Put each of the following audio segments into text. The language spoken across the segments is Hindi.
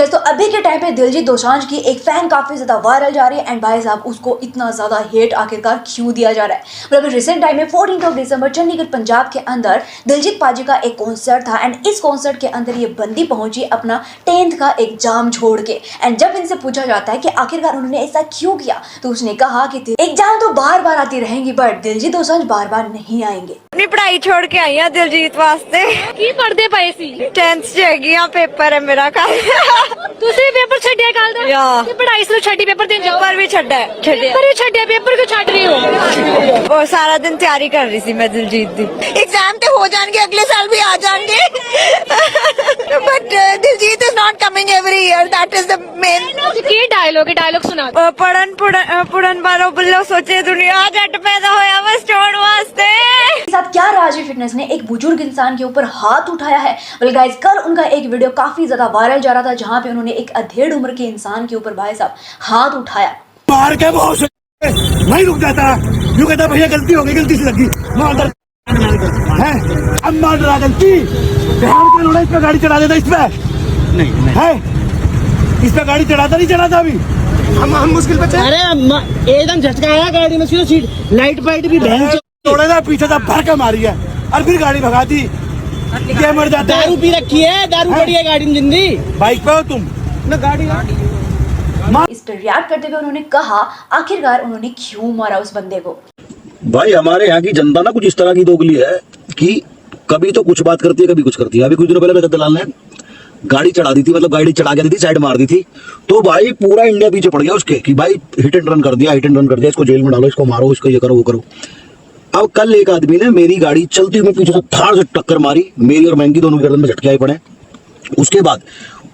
तो अभी के टाइम पे दिलजीत दोसांझ की एक फैन काफी ज्यादा वायरल जा रही है एंड भाई साहब उसको इतना ज्यादा हेट आखिरकार क्यों दिया जा रहा है। मतलब रिसेंट टाइम में 14 दिसंबर चंडीगढ़ पंजाब के अंदर दिलजीत पाजी का एक कॉन्सर्ट था एंड इस कॉन्सर्ट के अंदर ये बंदी पहुंची अपना 10th का एग्जाम छोड़ के। एंड जब इनसे पूछा जाता है कि आखिरकार उन्होंने ऐसा क्यों किया तो उसने कहा कि एग्जाम तो बार बार आती रहेंगी बट दिलजीत दोसांझ बार बार नहीं आएंगे। अपनी पढ़ाई छोड़ के आई है दिलजीत वास्ते की पढ़दे पे सी 10th ਚ पेपर है मेरा कल ਤੁਸੀਂ पेपर ਛੱਡਿਆ ਕੱਲ ਦਾ ਯਾ। ਤੇ ਪੜਾਈ ਸਿਰਫ ਛੱਡੀ पेपर देने जाओ पेपर भी छड्डा है पेपर ही छड्डिਆ पेपर क्यों छੱਡ रही हो। वो सारा दिन तैयारी कर रही थी मैं दिलजीत दी एग्जाम तो हो जाएंगे अगले साल भी आ जाएंगे but Diljit is not coming every year that is the main की डायलॉग सुना पढ़न पढ़न वालों बुल्लो सोचे दुनिया जट पैदा होया बस छोड़ वास्ते। साथ क्या राजवी फिटनेस ने एक बुजुर्ग इंसान के ऊपर हाथ उठाया है। वेल गाइस कल उनका एक वीडियो काफी ज्यादा वायरल जा रहा था जहां पे उन्होंने एक अधेड़ उम्र के इंसान के ऊपर भाई साहब हाथ उठाया। मार के बहुत नहीं रुक जाता यूं कहता भैया गलती हो गई गलती से लगी है अब मान रहा गलती ध्यान के लोड़ा इस पे गाड़ी चढ़ा देता इस पे नहीं है इस पे गाड़ी चढ़ाता नहीं चढ़ाता अभी हम मुश्किल पे अरे एकदम झटका आया गाड़ी में सीट लाइट वाइट भी बहन तोड़े ना पीछे से भर के मारी है और फिर गाड़ी भगा दी क्या मर जाता दारू पी रखी है दारू पड़ी है गाड़ी में जिंदी बाइक पे हो तुम ना गाड़ी इस पर रिएक्ट करते हुए उन्होंने कहा आखिरकार उन्होंने क्यों मारा उस बंदे को। भाई हमारे यहाँ की जनता ना कुछ इस तरह की दोगली है कि कभी तो कुछ बात करती है कभी कुछ करती है। अभी कुछ दिनों पहले रजत दलाल ने गाड़ी चढ़ा दी थी, मतलब गाड़ी चढ़ा के दी थी, साइड मार दी थी, तो भाई पूरा इंडिया पीछे पड़ गया उसके कि भाई हिट एंड रन कर दिया, हिट एंड रन कर दिया, इसको जेल में डालो, इसको मारो, इसको ये करो वो करो। अब कल एक आदमी ने मेरी गाड़ी चलती हुई पीछे से थाड़ से टक्कर मारी, मेरी और महंगी दोनों गर्दन में झटके आए पड़े। उसके बाद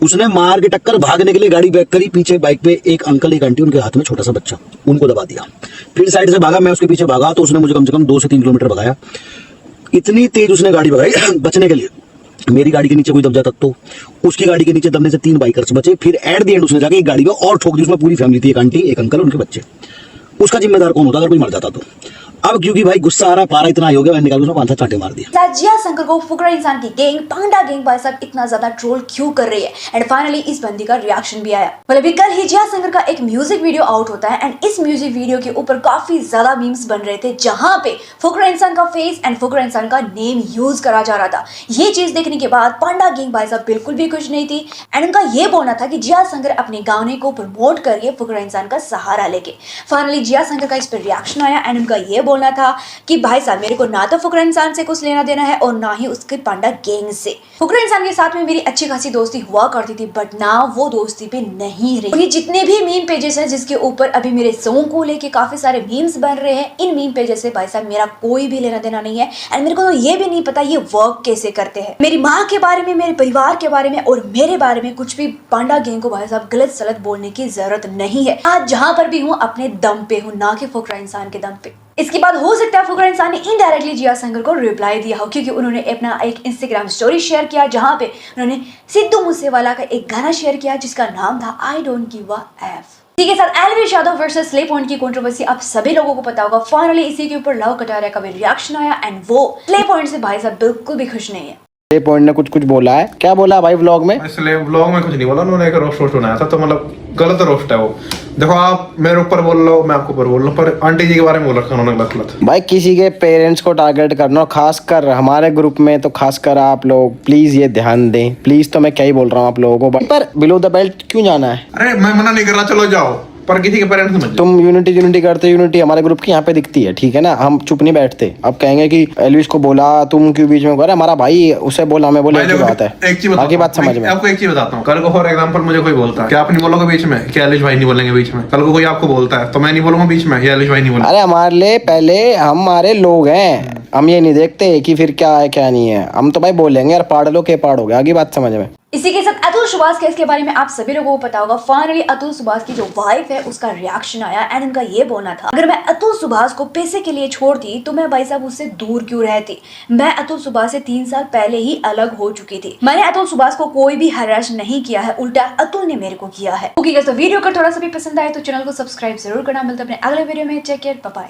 उसने मार के टक्कर भागने के लिए गाड़ी बैक करी, पीछे बाइक पे एक अंकल एक आंटी, उनके हाथ में छोटा सा बच्चा, उनको दबा दिया। फिर साइड से भागा, मैं उसके पीछे भागा तो उसने मुझे कम से कम 2 से 3 किलोमीटर भगाया। इतनी तेज उसने गाड़ी भगाई बचने के लिए, मेरी गाड़ी के नीचे कोई दब जाता तो उसकी गाड़ी के नीचे दबने से 3 बाइकर्स बचे। फिर एट द एंड उसने जाके एक गाड़ी में और ठोक दी, उसमें पूरी फैमिली थी, एक आंटी एक अंकल उनके बच्चे। उसका जिम्मेदार कौन होता अगर कोई मर जाता तो। अब क्योंकि भाई गुस्सा आ रहा, पारा इतना हो गया, मैंने निकाल उसने 5-7 चांटे मार दिया। जिया शंकर को फुकरा इंसान की गैंग पांडा गैंग भाई साहब इतना ज्यादा ट्रोल क्यों कर रही है एंड फाइनली इस बंदी का रिएक्शन भी आया। मतलब कल ही जिया शंकर का एक म्यूजिक वीडियो आउट होता है एंड इस म्यूजिक वीडियो के ऊपर काफी ज्यादा मीम्स बन रहे थे जहां पे फुकरा इंसान का फेस एंड फुकरा इंसान का नेम यूज करा जा रहा था। ये चीज देखने के बाद पांडा गैंग भाई साहब बिल्कुल भी खुश नहीं थी एंड उनका ये बोलना था कि जिया शंकर अपने गाने को प्रमोट करिए फुकरा इंसान का सहारा लेके। फाइनली जिया शंकर का इस पर रिएक्शन आया एंड उनका ये बोलना था कि भाई साहब मेरे को ना तो फुकरा इंसान से कुछ लेना देना है और ना ही उसके पांडा गैंग से। फुकरा इंसान के साथ में मेरी अच्छी खासी दोस्ती हुआ करती थी बट ना वो दोस्ती पे नहीं रही। ये जितने भी मीम पेजेस हैं जिसके ऊपर अभी मेरे सॉन्ग को लेके काफी सारे मीम्स बन रहे हैं, इन मीम पेजेस से भाई साहब मेरा कोई भी लेना देना नहीं है एंड मेरे को तो ये भी नहीं पता ये वर्क कैसे करते हैं। मेरी माँ के बारे में, मेरे परिवार के बारे में और मेरे बारे में कुछ भी पांडा गैंग को भाई साहब गलत सलत बोलने की जरूरत नहीं है। आज जहां पर भी हूँ अपने दम पे हूँ, ना कि फुकरा इंसान के दम पे। इसके बाद हो सकता है फुकरा इंसान ने इनडायरेक्टली जिया शंकर को रिप्लाई दिया हो क्योंकि उन्होंने अपना एक इंस्टाग्राम स्टोरी शेयर किया जहां पे उन्होंने सिद्धू मूसेवाला का एक गाना शेयर किया जिसका नाम था I don't give a F. ठीक है साथ Elvish Yadav versus slay point की कंट्रोवर्सी आप सभी लोगों को पता होगा। फाइनली इसी के ऊपर लव कटारिया का भी रिएक्शन आया एंड वो स्ले पॉइंट से भाई साहब बिल्कुल भी खुश नहीं है। स्ले पॉइंट ने कुछ बोला है, क्या बोला भाई व्लॉग में? इसलिए व्लॉग में कुछ नहीं बोला, उन्होंने एक रोस्ट बनाया था तो मतलब गलत रोस्ट है वो। देखो आप मेरे ऊपर बोल रहे हो, मैं आपके ऊपर बोल रहा हूँ, पर आंटी जी के बारे में बोल रखा उन्होंने गलत। भाई किसी के पेरेंट्स को टारगेट करना, खासकर हमारे ग्रुप में तो खासकर आप लोग प्लीज ये ध्यान दें। प्लीज तो मैं क्या ही बोल रहा हूँ आप लोगों को, पर बिलो द बेल्ट क्यों जाना है? अरे मैं मना नहीं कर रहा, चलो जाओ, पर किसी के पेरेंट्स मत। तुम यूनिटी करते, यूनिटी हमारे ग्रुप की यहाँ पे दिखती है, ठीक है ना? हम चुप नहीं बैठते। अब कहेंगे कि एलविश को बोला तुम क्यों बीच में, हमारा भाई उसे बोला हमें बोले, एक बात है, बाकी बात समझ में। आपको एक चीज बताता हूँ, कल को फॉर एग्जांपल मुझे कोई बोलता है कि आप नहीं बोलोगे बीच में, क्या एलविश भाई नहीं बोलेंगे बीच में? कल को कोई आपको बोलता है तो मैं नहीं बोलूंगा बीच में, या एलविश भाई नहीं बोलेंगे। अरे हमारे लिए पहले हमारे लोग हैं, हम ये नहीं देखते कि फिर क्या है क्या नहीं है। हम तो भाई बोलेंगे यार पाड़ लो के पाड़ हो गया, आगे बात समझ में। इसी के साथ अतुल सुभाष केस के बारे में आप सभी लोगों को पता होगा। फाइनली अतुल सुभाष की जो वाइफ है उसका रिएक्शन आया एंड उनका ये बोलना था अगर मैं अतुल सुभाष को पैसे के लिए छोड़ती तो मैं भाई साहब उससे दूर क्यों रहती। मैं अतुल सुभाष से 3 साल पहले ही अलग हो चुकी थी। मैंने अतुल सुभाष को कोई भी हरास नहीं किया है, उल्टा अतुल ने मेरे को किया है। ओके गाइस, तो वीडियो अगर थोड़ा सा भी पसंद आए तो चैनल को सब्सक्राइब जरूर करना। मिलते हैं अपने अगले वीडियो में। Take care, bye bye.